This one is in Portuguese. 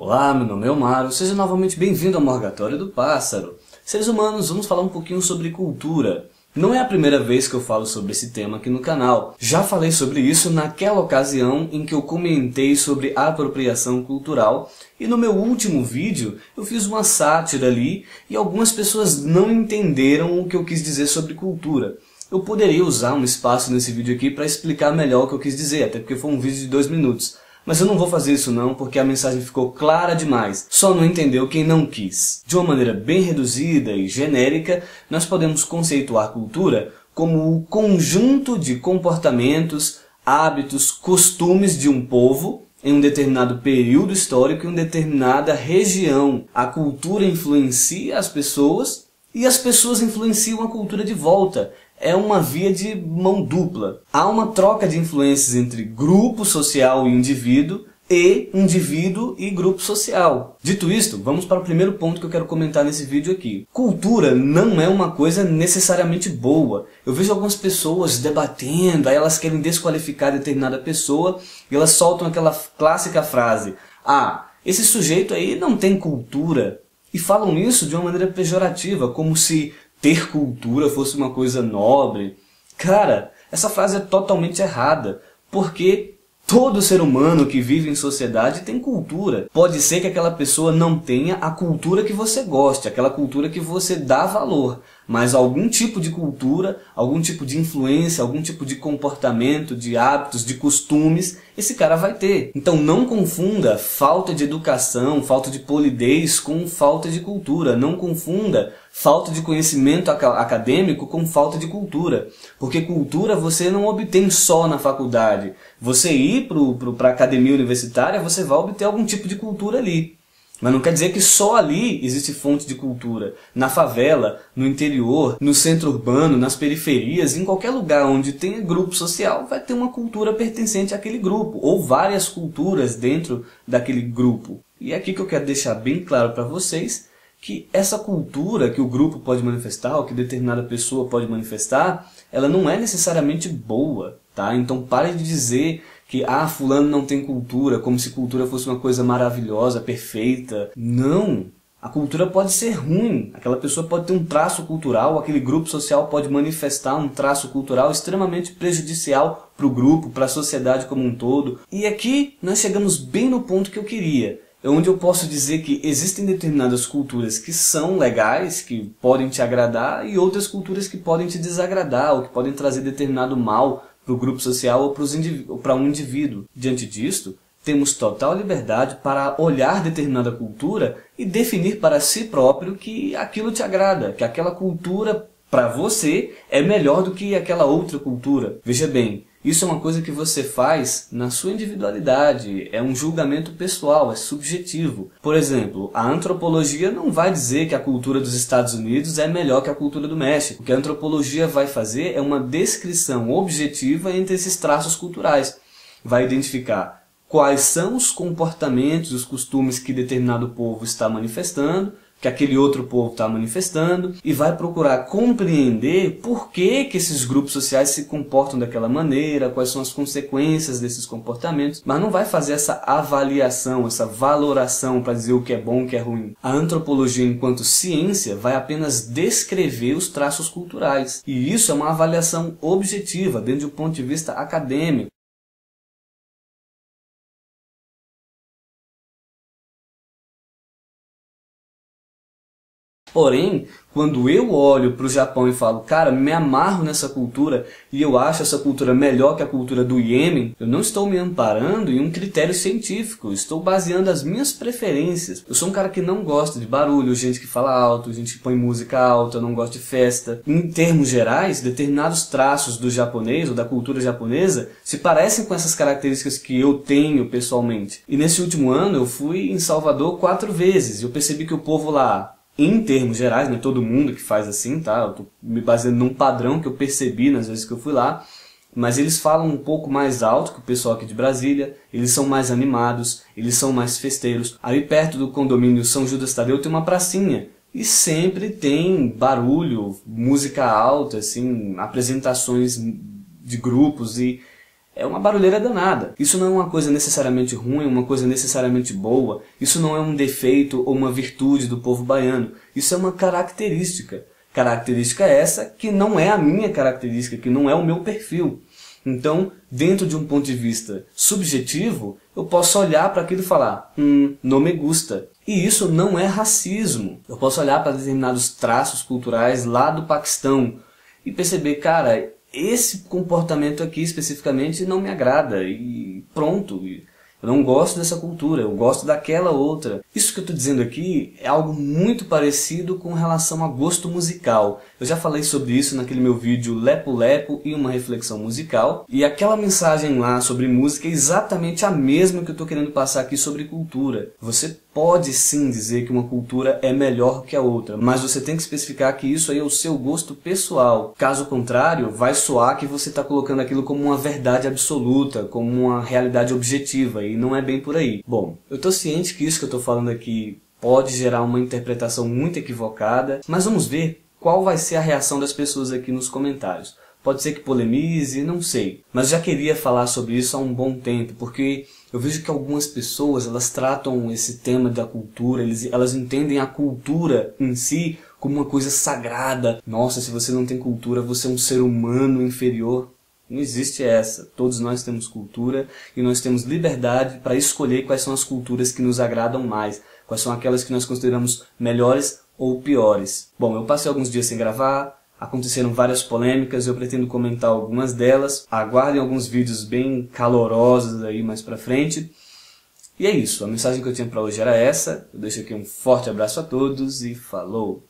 Olá, meu nome é Omaro, seja novamente bem-vindo ao Morgatório do Pássaro. Seres humanos, vamos falar um pouquinho sobre cultura. Não é a primeira vez que eu falo sobre esse tema aqui no canal. Já falei sobre isso naquela ocasião em que eu comentei sobre apropriação cultural e no meu último vídeo eu fiz uma sátira ali e algumas pessoas não entenderam o que eu quis dizer sobre cultura. Eu poderia usar um espaço nesse vídeo aqui para explicar melhor o que eu quis dizer, até porque foi um vídeo de 2 minutos. Mas eu não vou fazer isso não, porque a mensagem ficou clara demais. Só não entendeu quem não quis. De uma maneira bem reduzida e genérica, nós podemos conceituar cultura como o conjunto de comportamentos, hábitos, costumes de um povo em um determinado período histórico em uma determinada região. A cultura influencia as pessoas e as pessoas influenciam a cultura de volta. É uma via de mão dupla. Há uma troca de influências entre grupo social e indivíduo e grupo social. Dito isto, vamos para o primeiro ponto que eu quero comentar nesse vídeo aqui. Cultura não é uma coisa necessariamente boa. Eu vejo algumas pessoas debatendo, aí elas querem desqualificar determinada pessoa e elas soltam aquela clássica frase: ah, esse sujeito aí não tem cultura. E falam isso de uma maneira pejorativa, como se ter cultura fosse uma coisa nobre. Cara, essa frase é totalmente errada, porque todo ser humano que vive em sociedade tem cultura. Pode ser que aquela pessoa não tenha a cultura que você goste, aquela cultura que você dá valor, mas algum tipo de cultura, algum tipo de influência, algum tipo de comportamento, de hábitos, de costumes, esse cara vai ter. Então não confunda falta de educação, falta de polidez com falta de cultura. Não confunda falta de conhecimento acadêmico com falta de cultura. Porque cultura você não obtém só na faculdade. Você ir para a academia universitária, você vai obter algum tipo de cultura ali. Mas não quer dizer que só ali existe fonte de cultura. Na favela, no interior, no centro urbano, nas periferias, em qualquer lugar onde tenha grupo social, vai ter uma cultura pertencente àquele grupo, ou várias culturas dentro daquele grupo. E é aqui que eu quero deixar bem claro para vocês que essa cultura que o grupo pode manifestar, ou que determinada pessoa pode manifestar, ela não é necessariamente boa, tá? Então pare de dizer que fulano não tem cultura, como se cultura fosse uma coisa maravilhosa, perfeita. Não! A cultura pode ser ruim, aquela pessoa pode ter um traço cultural, aquele grupo social pode manifestar um traço cultural extremamente prejudicial para o grupo, para a sociedade como um todo. E aqui nós chegamos bem no ponto que eu queria, onde eu posso dizer que existem determinadas culturas que são legais, que podem te agradar, e outras culturas que podem te desagradar, ou que podem trazer determinado mal para o grupo social ou para um indivíduo. Diante disto, temos total liberdade para olhar determinada cultura e definir para si próprio que aquilo te agrada, que aquela cultura para você é melhor do que aquela outra cultura. Veja bem, isso é uma coisa que você faz na sua individualidade, é um julgamento pessoal, é subjetivo. Por exemplo, a antropologia não vai dizer que a cultura dos Estados Unidos é melhor que a cultura do México. O que a antropologia vai fazer é uma descrição objetiva entre esses traços culturais. Vai identificar quais são os comportamentos, os costumes que determinado povo está manifestando, que aquele outro povo está manifestando, e vai procurar compreender por que esses grupos sociais se comportam daquela maneira, quais são as consequências desses comportamentos, mas não vai fazer essa avaliação, essa valoração para dizer o que é bom e o que é ruim. A antropologia, enquanto ciência, vai apenas descrever os traços culturais, e isso é uma avaliação objetiva, dentro de um ponto de vista acadêmico. Porém, quando eu olho para o Japão e falo, cara, me amarro nessa cultura e eu acho essa cultura melhor que a cultura do Iêmen, eu não estou me amparando em um critério científico, estou baseando as minhas preferências. Eu sou um cara que não gosta de barulho, gente que fala alto, gente que põe música alta, eu não gosto de festa. Em termos gerais, determinados traços do japonês ou da cultura japonesa se parecem com essas características que eu tenho pessoalmente. E nesse último ano eu fui em Salvador 4 vezes e eu percebi que o povo lá, em termos gerais, não é todo mundo que faz assim, tá? Eu tô me baseando num padrão que eu percebi nas vezes que eu fui lá, mas eles falam um pouco mais alto que o pessoal aqui de Brasília, eles são mais animados, eles são mais festeiros. Ali perto do condomínio São Judas Tadeu tem uma pracinha, e sempre tem barulho, música alta, assim, apresentações de grupos, e é uma barulheira danada. Isso não é uma coisa necessariamente ruim, uma coisa necessariamente boa. Isso não é um defeito ou uma virtude do povo baiano. Isso é uma característica. Característica essa que não é a minha característica, que não é o meu perfil. Então, dentro de um ponto de vista subjetivo, eu posso olhar para aquilo e falar, não me gusta. E isso não é racismo. Eu posso olhar para determinados traços culturais lá do Paquistão e perceber, cara, esse comportamento aqui especificamente não me agrada e pronto. Eu não gosto dessa cultura, eu gosto daquela outra. Isso que eu estou dizendo aqui é algo muito parecido com relação a gosto musical. Eu já falei sobre isso naquele meu vídeo Lepo Lepo e uma reflexão musical. E aquela mensagem lá sobre música é exatamente a mesma que eu estou querendo passar aqui sobre cultura. Você pode sim dizer que uma cultura é melhor que a outra, mas você tem que especificar que isso aí é o seu gosto pessoal. Caso contrário, vai soar que você está colocando aquilo como uma verdade absoluta, como uma realidade objetiva, e não é bem por aí. Bom, eu estou ciente que isso que eu estou falando aqui pode gerar uma interpretação muito equivocada, mas vamos ver qual vai ser a reação das pessoas aqui nos comentários. Pode ser que polemize, não sei. Mas já queria falar sobre isso há um bom tempo, porque eu vejo que algumas pessoas elas tratam esse tema da cultura, elas entendem a cultura em si como uma coisa sagrada. Nossa, se você não tem cultura, você é um ser humano inferior. Não existe essa. Todos nós temos cultura e nós temos liberdade para escolher quais são as culturas que nos agradam mais, quais são aquelas que nós consideramos melhores ou piores. Bom, eu passei alguns dias sem gravar. Aconteceram várias polêmicas, eu pretendo comentar algumas delas. Aguardem alguns vídeos bem calorosos aí mais pra frente. E é isso, a mensagem que eu tinha pra hoje era essa. Eu deixo aqui um forte abraço a todos e falou!